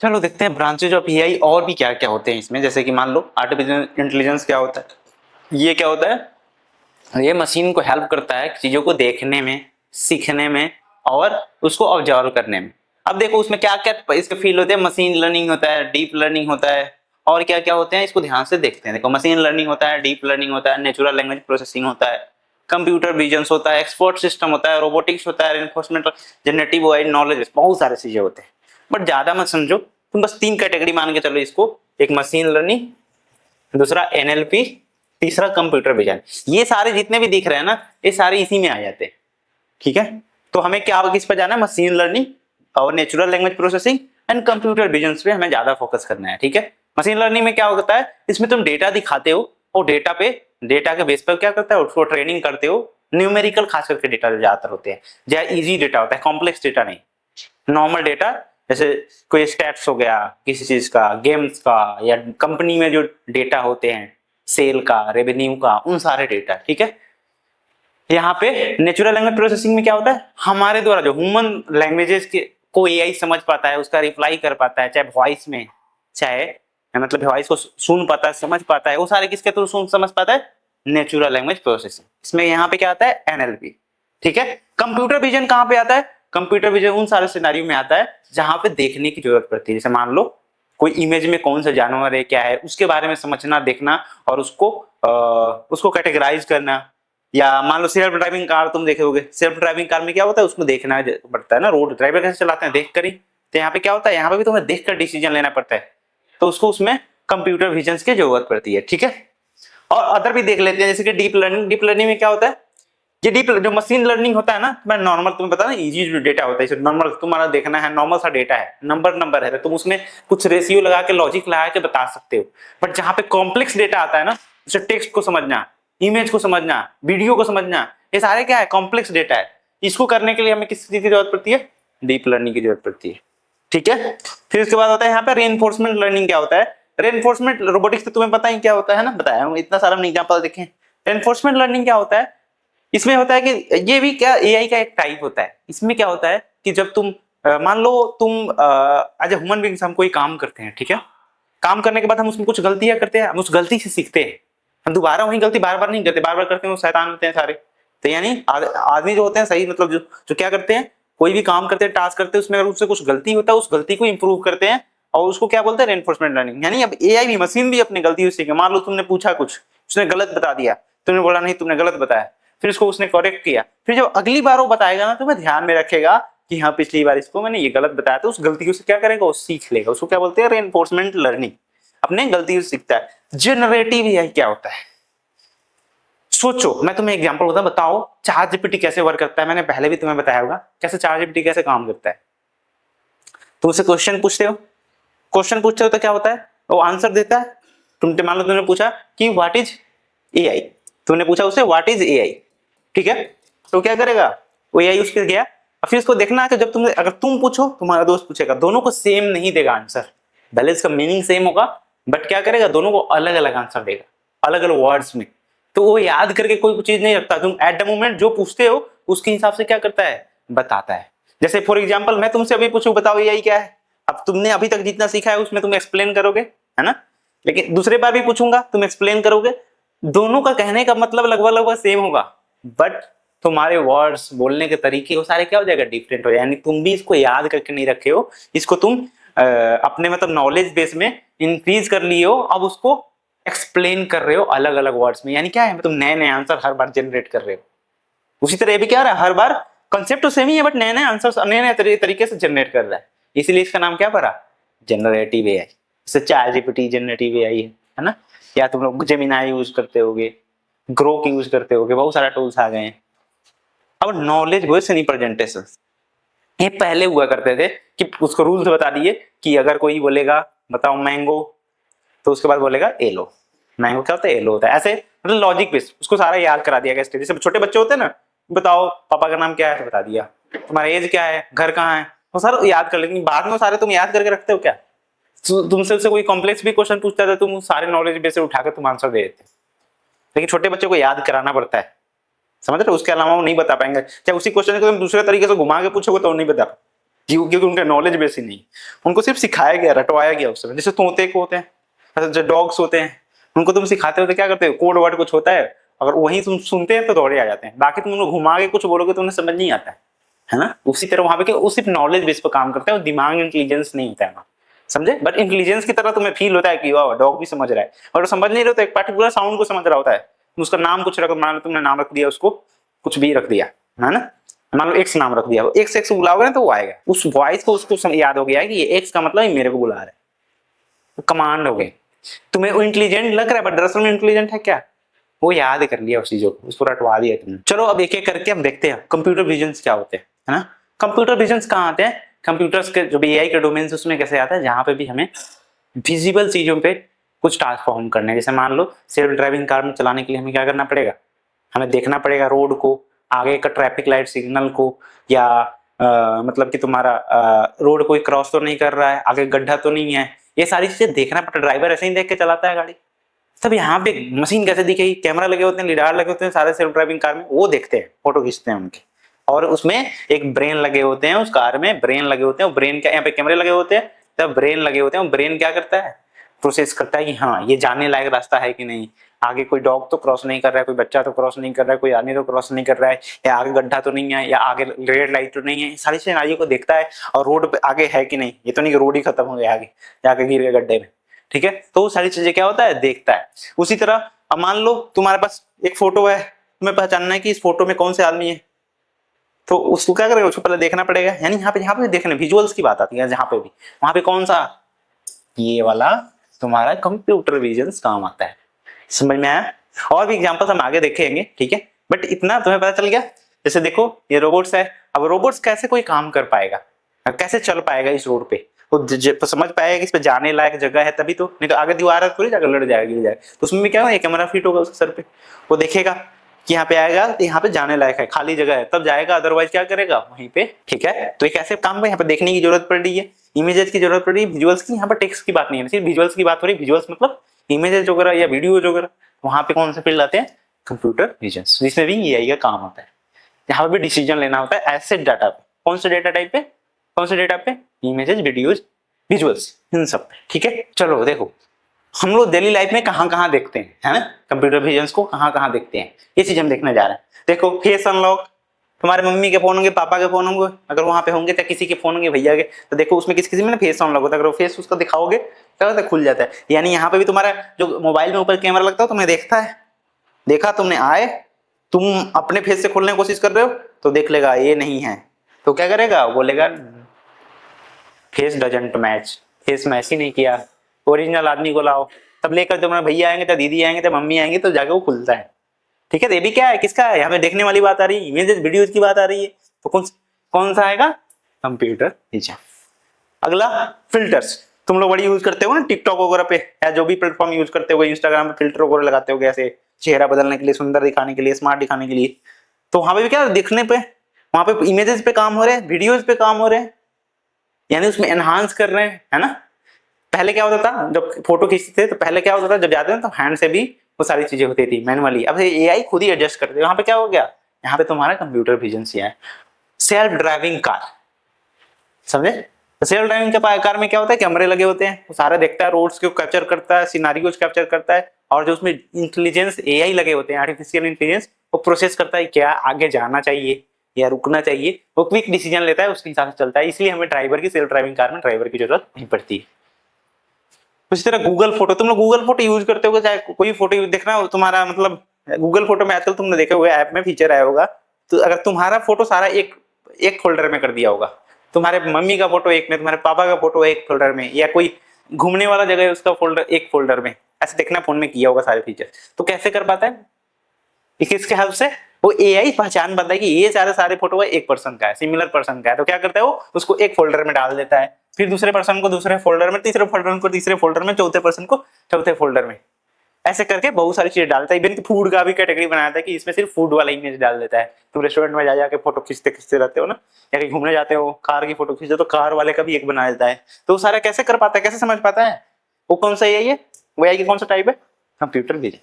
चलो देखते हैं ब्रांचेज ऑफ एआई और भी क्या क्या होते हैं इसमें। जैसे कि मान लो आर्टिफिशियल इंटेलिजेंस क्या होता है, ये क्या होता है, ये मशीन को हेल्प करता है चीजों को देखने में, सीखने में और उसको ऑब्जर्व करने में। अब देखो उसमें क्या क्या इसके फील्ड होते हैं, मशीन लर्निंग होता है, डीप लर्निंग होता है और क्या क्या होते हैं, इसको ध्यान से देखते हैं। देखो मशीन लर्निंग होता है, डीप लर्निंग होता है, नेचुरल लैंग्वेज प्रोसेसिंग होता है, कंप्यूटर विजन होता है, एक्सपर्ट सिस्टम होता है, रोबोटिक्स होता है, रेनफोर्समेंट, जनरेटिव एआई, नॉलेज, बहुत सारे चीजें होते हैं। बट ज्यादा मत समझो, तुम बस 3 कैटेगरी मान के चलो इसको, एक मशीन लर्निंग, दूसरा एनएलपी, तीसरा कंप्यूटर विजन। ये सारे जितने भी दिख रहे हैं ना, ये सारे इसी में आ जाते हैं। ठीक है, तो हमें क्या किस पर जाना है, मशीन लर्निंग और natural language processing and computer vision पे हमें ज्यादा फोकस करना है। ठीक है, मशीन लर्निंग में क्या होता है, इसमें तुम डेटा दिखाते हो और डेटा के बेस पर क्या करता है, उसको ट्रेनिंग करते हो। न्यूमेरिकल खास करके डेटा ज्यादातर होते हैं, ज्यादा इजी डेटा होता है, कॉम्प्लेक्स डेटा नहीं। नॉर्मल डेटा जैसे कोई स्टैट्स हो गया किसी चीज का, गेम्स का, या कंपनी में जो डेटा होते हैं सेल का, रेवेन्यू का, उन सारे डेटा। ठीक है, यहाँ पे नेचुरल लैंग्वेज प्रोसेसिंग में क्या होता है, हमारे द्वारा जो ह्यूमन लैंग्वेजेस के को एआई समझ पाता है, उसका रिप्लाई कर पाता है, चाहे वॉइस में, चाहे मतलब वॉइस को सुन पाता है, समझ पाता है, वो सारे किसके थ्रू सुन समझ पाता है, नेचुरल लैंग्वेज प्रोसेसिंग। इसमें यहाँ पे क्या आता है, एनएलपी। ठीक है, कंप्यूटर विजन कहाँ पे आता है, कंप्यूटर विजन उन सारे सिनेरियो में आता है जहां पे देखने की जरूरत पड़ती है। जैसे मान लो कोई इमेज में कौन सा जानवर है, क्या है, उसके बारे में समझना, देखना और उसको कैटेगराइज करना। या मान लो सेल्फ ड्राइविंग कार तुम देखोगे, सेल्फ ड्राइविंग कार में क्या होता है, उसको देखना पड़ता है ना, रोड ड्राइवर कैसे चलाते हैं देख कर ही। तो यहाँ पे क्या होता है, यहाँ पे भी तुम्हें देख कर डिसीजन लेना पड़ता है, तो उसको उसमें कंप्यूटर विजन की जरूरत पड़ती है। ठीक है, और अदर भी देख लेते हैं जैसे कि डीप लर्निंग। डीप लर्निंग में क्या होता है, ये डीप जो मशीन लर्निंग होता है ना, मैं नॉर्मल तुम्हें पता ना, इजी जो डेटा होता है, नॉर्मल तुम्हारा देखना है, नॉर्मल सा डेटा है, नंबर है, तो तुम उसमें कुछ रेशियो लगा के, लॉजिक लगा के बता सकते हो। बट जहां पे कॉम्प्लेक्स डेटा आता है ना, जैसे टेक्स्ट को समझना, इमेज को समझना, वीडियो को समझना, ये सारे क्या है, कॉम्प्लेक्स डेटा है। इसको करने के लिए हमें किस चीज की जरूरत पड़ती है, डीप लर्निंग की जरूरत पड़ती है। ठीक है, फिर उसके बाद होता है यहाँ पे रेनफोर्समेंट लर्निंग। क्या होता है रेनफोर्समेंट, रोबोटिक्स तो तुम्हें पता ही क्या होता है ना, बताया हूं, इतना सारा एग्जांपल देखें। रेनफोर्समेंट लर्निंग क्या होता है, इसमें होता है कि ये भी क्या एआई का एक टाइप होता है। इसमें क्या होता है कि जब तुम मान लो तुम एज ए ह्यूमन बीइंग्स हम कोई काम करते हैं, ठीक है, काम करने के बाद हम उसमें कुछ गलतियां करते हैं, हम उस गलती से सीखते हैं, हम दोबारा वही गलती बार बार नहीं करते, बार बार करते हैं वो शैतान होते हैं सारे। तो यानी आदमी जो होते हैं सही, मतलब जो क्या करते हैं, कोई भी काम करते हैं, टास्क करते हैं, उसमें अगर उससे कुछ गलती होता है, उस गलती को इंप्रूव करते हैं और उसको क्या बोलते हैं, रेनफोर्समेंट लर्निंग। यानी अब एआई भी, मशीन भी अपनी गलती से सीखे। मान लो तुमने पूछा कुछ, उसने गलत बता दिया, तुमने बोला नहीं तुमने गलत बताया, फिर उसको उसने करेक्ट किया, फिर जब अगली बार वो बताएगा ना, तुम्हें ध्यान में रखेगा कि हाँ पिछली बार इसको मैंने ये गलत बताया, तो उस गलती से क्या करेगा, वो सीख लेगा। उसको क्या बोलते हैं, रेनफोर्समेंट लर्निंग, अपने गलती से सीखता है। जनरेटिव एआई क्या होता है, सोचो, मैं तुम्हें एग्जांपल होता बताओ चार्ट जीपीटी कैसे वर्क करता है। मैंने पहले भी तुम्हें बताया होगा कैसे चार्ट जीपीटी कैसे काम करता है। तुमसे क्वेश्चन पूछते हो तो क्या होता है, वो आंसर देता है। तुमने मान लो तुमने पूछा कि व्हाट इज एआई, तुमने पूछा उससे व्हाट इज एआई, ठीक है, तो क्या करेगा वो एआई उसके गया। फिर इसको देखना है कि जब तुमने, अगर तुम पूछो, तुम्हारा दोस्त पूछेगा, दोनों को सेम नहीं देगा आंसर, भले इसका मीनिंग सेम होगा बट क्या करेगा, दोनों को अलग अलग आंसर देगा, अलग अलग वर्ड्स में। तो वो याद करके कोई चीज नहीं रखता, तुम एट द मोमेंट जो पूछते हो उसके हिसाब से क्या करता है, बताता है। जैसे फॉर एग्जाम्पल मैं तुमसे अभी पूछूं बताओ एआई क्या है, अब तुमने अभी तक जितना सीखा है उसमें तुम एक्सप्लेन करोगे, है ना, लेकिन दूसरे बार भी पूछूंगा तुम एक्सप्लेन करोगे, दोनों का कहने का मतलब लगभग सेम होगा, बट तुम्हारे वर्ड्स, बोलने के तरीके, वो सारे क्या हो जाएगा, डिफरेंट हो जाएगा। यानी तुम भी इसको याद करके नहीं रखे हो, इसको तुम अपने मतलब नॉलेज बेस में इंक्रीज कर लिए हो, अब उसको एक्सप्लेन कर रहे हो अलग अलग वर्ड्स में। यानी क्या है, तुम नए नए आंसर हर बार जनरेट कर रहे हो। उसी तरह ये भी क्या रहा है, हर बार कंसेप्ट तो सेम ही है बट नए नए आंसर नए नए तरीके से जनरेट कर रहा है, इसीलिए इसका नाम क्या पड़ा, जनरेटिव एआई। जैसे चैट जीपीटी जनरेटिव एआई है ना, या तुम लोग जेमिनाई यूज करते होगे, ग्रोक यूज करते होगे, बहुत सारे टूल्स आ गए हैं। अब नॉलेज बेस्ड रिप्रेजेंटेशन, ये पहले हुआ करते थे कि उसको रूल्स बता दिए कि अगर कोई बोलेगा बताओ मैंगो, तो उसके बाद बोलेगा एलो, मैंगो क्या होता है, एलो होता है, ऐसे मतलब लॉजिक बेस्ड उसको सारा याद करा दिया गया। जैसे छोटे बच्चे होते हैं ना, बताओ पापा का नाम क्या है, बता दिया, तुम्हारा एज क्या है, घर कहाँ है, वो सारा याद कर, लेकिन बाद में सारे तुम याद करके रखते हो क्या, तुमसे से कोई कॉम्प्लेक्स भी क्वेश्चन पूछता था, तुम सारे नॉलेज बेस से उठाकर तुम आंसर दे देते, लेकिन छोटे बच्चे को याद कराना पड़ता है, समझ रहे हो, उसके अलावा वो नहीं बता पाएंगे। चाहे उसी क्वेश्चन को तुम दूसरे तरीके से घुमा के पूछोगे तो नहीं बता। क्योंकि उनका नॉलेज बेस ही नहीं, उनको सिर्फ सिखाया गया, रटवाया गया उस समय। जैसे तोते को होते हैं, जो डॉग्स होते हैं, उनको तुम सिखाते हो तो क्या करते हो, कोड वर्ड कुछ होता है, अगर वही तुम सुनते हैं तो दौड़े आ जाते हैं, बाकी तुम उनको घुमा के कुछ बोलोगे तो उन्हें समझ नहीं आता है ना। उसी तरह वहां पे वो सिर्फ नॉलेज बेस पर काम करते हैं, और दिमाग इंटेलिजेंस नहीं होता है, समझे। बट इंटेलिजेंस की तरह तुम्हें फील होता है कि वाह डॉग भी समझ रहा है, और समझ नहीं रहे तो एक पर्टिकुलर साउंड को समझ रहा होता है, उसका नाम कुछ रख, मान लो तुमने नाम रख दिया उसको, कुछ भी रख दिया है ना, मान लो एक्स नाम रख दिया, एक्स एक्स बुलाओगे ना तो वो आएगा, उस वॉइस को उसको याद हो गया कि ये एक्स का मतलब मेरे को बुला रहा है, तो कमांड हो गई। तुम्हें वो इंटेलिजेंट लग रहा है बट दरअसल में इंटेलिजेंट है क्या, वो याद कर लिया उस चीजों को, उसको रटवा दिया तुमने। चलो अब एक एक करके हम देखते हैं कंप्यूटर विजन्स क्या होते हैं, है ना। कंप्यूटर विजन्स कहाँ आते हैं, कंप्यूटर्स के जो भी एआई के डोमेन है उसमें कैसे आता है, जहां पे भी हमें विजिबल चीजों पे कुछ टास्क परफॉर्म करने हैं। जैसे मान लो सेल्फ ड्राइविंग कार में चलाने के लिए हमें क्या करना पड़ेगा, हमें देखना पड़ेगा रोड को, आगे का ट्रैफिक लाइट सिग्नल को, या मतलब कि तुम्हारा रोड कोई क्रॉस तो नहीं कर रहा है, आगे गड्ढा तो नहीं है, ये सारी चीजें देखना पड़ता है। ड्राइवर ऐसे ही देख के चलाता है गाड़ी, तब यहाँ पे मशीन कैसे दिखेगी, कैमरा लगे होते हैं, लिडार लगे होते हैं सारे सेल्फ ड्राइविंग कार में, वो देखते हैं, फोटो खींचते हैं उनके, और उसमें एक ब्रेन लगे होते हैं, उस कार में ब्रेन लगे होते हैं, ब्रेन क्या, यहाँ पे कैमरे लगे होते हैं, तब ब्रेन लगे होते हैं, ब्रेन क्या करता है, प्रोसेस करता है कि हाँ ये जाने लायक रास्ता है कि नहीं, आगे कोई डॉग तो क्रॉस नहीं कर रहा है, कोई बच्चा तो क्रॉस नहीं कर रहा है, कोई आदमी तो क्रॉस नहीं कर रहा है, या आगे गड्ढा तो नहीं है, या आगे रेड लाइट तो नहीं है, सारी सिनेरियो को देखता है, और रोड पे आगे है कि नहीं, ये तो नहीं कि रोड ही खत्म हो गया आगे जाके गिर गए गड्ढे में, ठीक है। तो वो सारी चीजें क्या होता है, देखता है। उसी तरह अब मान लो तुम्हारे पास एक फोटो है, तुम्हें पहचानना है कि इस फोटो में कौन से आदमी है, तो उसको क्या करेगा, उसको पहले देखना पड़ेगा, यानी यहाँ पे देखने विजुअल्स की बात आती है, जहाँ पे भी वहां पे कौन सा, ये वाला तुम्हारा कंप्यूटर विजन्स काम आता है, समझ में आया। और भी एग्जांपल्स हम आगे देखेंगे, ठीक है, बट इतना तुम्हें पता चल गया। जैसे देखो ये रोबोट्स है, अब रोबोट्स कैसे कोई काम कर पाएगा, कैसे चल पाएगा इस रोड पे, वो समझ पाएगा कि इस पे जाने लायक जगह है तभी तो, नहीं तो आगे दीवार है थोड़ी जाकर लड़ जाएगा, गिर जाएगा। तो उसमें भी क्या होगा, कैमरा फिट होगा उसके सर पे, वो देखेगा कि यहाँ पे आएगा तो यहाँ पे जाने लायक है, खाली जगह है तब जाएगा, अदरवाइज क्या करेगा वहीं पे, ठीक है। तो एक ऐसे काम में यहाँ पे देखने की जरूरत पड़ रही है, इमेजेस की जरूरत पड़ रही है, विजुअल्स की, यहाँ पर टेक्स्ट की बात नहीं है, सिर्फ विजुअल्स की बात हो रही है। विजुअल्स मतलब इमेजेस वगैरह या वीडियो वगैरह, वहां पे कौन से फील्ड आते हैं, कंप्यूटर विजन्स, जिसमें भी एआई का काम होता है। यहाँ पे भी डिसीजन लेना होता है एसेट डाटा पे, कौन से डेटा टाइप पे, कौन से डेटा पे, इमेजेस, वीडियोज, विजुअल्स, इन सब पे, ठीक है। चलो देखो हम लोग डेली लाइफ में कहाँ कहाँ देखते हैं, है ना, कंप्यूटर विजन्स को कहाँ कहाँ देखते हैं, ये चीज हम देखने जा रहे हैं। देखो फेस अनलॉक, तुम्हारे मम्मी के फोन होंगे, पापा के फोन होंगे, अगर वहां पे होंगे, तो किसी के फोन होंगे, भैया के, तो देखो उसमें किसी किसी में फेस अनलॉक होता है, अगर फेस उसका दिखाओगे क्या होता है, खुल जाता है। यानी यहाँ पे भी तुम्हारा जो मोबाइल में ऊपर कैमरा लगता है तुम्हें देखता है, देखा तुमने आए, तुम अपने फेस से खोलने की कोशिश कर रहे हो तो देख लेगा ये नहीं है, तो क्या करेगा, बोलेगा face doesn't match, face match ही नहीं किया, ओरिजिनल आदमी को लाओ, तब लेकर तुम्हारे भैया आएंगे, तो दीदी आएंगे, तो मम्मी आएंगे, तो जाके वो खुलता है, ठीक है। तो ये भी क्या है, किसका है, यहाँ पे देखने वाली बात आ रही है, इमेजेस वीडियोज की बात आ रही है, तो कौन सा आएगा, कंप्यूटर विजन। अगला फिल्टर्स, तुम लोग बड़ी यूज करते हो ना टिकटॉक वगैरह पे, या जो भी प्लेटफॉर्म यूज करते हो, इंस्टाग्राम पे फिल्टर वगैरह लगाते हो ऐसे चेहरा बदलने के लिए, सुंदर दिखाने के लिए, स्मार्ट दिखाने के लिए, तो वहां पे भी क्या दिखने पे, वहां पे इमेजेस पे काम हो रहे हैं, वीडियोज पे काम हो रहे हैं, यानी उसमें एनहांस कर रहे हैं, है ना। पहले क्या होता था, जब फोटो खींचते थे तो पहले क्या होता था, जब जाते थे तो हैंड से भी वो सारी चीजें होती थी मैनुअली, अब एआई खुद ही एडजस्ट करते हैं। यहाँ पे क्या हो गया, यहाँ पे तुम्हारा कंप्यूटर विजन से है। सेल्फ ड्राइविंग कार, समझे, तो सेल्फ ड्राइविंग के कार में क्या होता है, कैमरे लगे होते हैं, वो सारा देखता है, रोड्स को कैप्चर करता है, सिनारियोस कैप्चर करता है, और जो उसमें इंटेलिजेंस एआई लगे होते हैं, आर्टिफिशियल इंटेलिजेंस, वो प्रोसेस करता है क्या आगे जाना चाहिए या रुकना चाहिए, वो क्विक डिसीजन लेता है, उसके हिसाब से चलता है। इसलिए हमें ड्राइवर की, सेल्फ ड्राइविंग कार में ड्राइवर की जरूरत नहीं पड़ती है। उसी तरह गूगल फोटो, तुम लोग गूगल फोटो यूज करते हो, चाहे कोई फोटो देखना हो तुम्हारा, मतलब गूगल फोटो में आजकल तुमने देखे होगा ऐप में फीचर आया होगा, तो अगर तुम्हारा फोटो सारा एक फोल्डर में कर दिया होगा, तुम्हारे मम्मी का फोटो एक में, तुम्हारे पापा का फोटो एक फोल्डर में, या कोई घूमने वाला जगह है उसका फोल्डर एक फोल्डर में, ऐसे देखना फोन में किया होगा सारे फीचर, तो कैसे कर पाता है, किसके हेल्प से, वो एआई पहचान पाता है कि ये सारे फोटो एक पर्सन का है, सिमिलर पर्सन का है, तो क्या करता है वो उसको एक फोल्डर में डाल देता है, फिर दूसरे पर्सन को दूसरे फोल्डर में, तीसरे पर्सन को तीसरे फोल्डर में, चौथे पर्सन को चौथे फोल्डर में, ऐसे करके बहुत सारी चीजें डालता है। इवन फूड का भी कैटेगरी बनाया था कि इसमें सिर्फ फूड वाला इमेज डाल देता है। तुम रेस्टोरेंट में जाके फोटो खींचते रहते हो ना, या कहीं घूमने जाते हो, कार की फोटो खींचते हो, तो कार वाले का भी एक बना देता है। तो सारा कैसे कर पाता है, कैसे समझ पाता है, वो कौन सा एआई है, वो एआई की कौन सा टाइप है, कंप्यूटर विजन।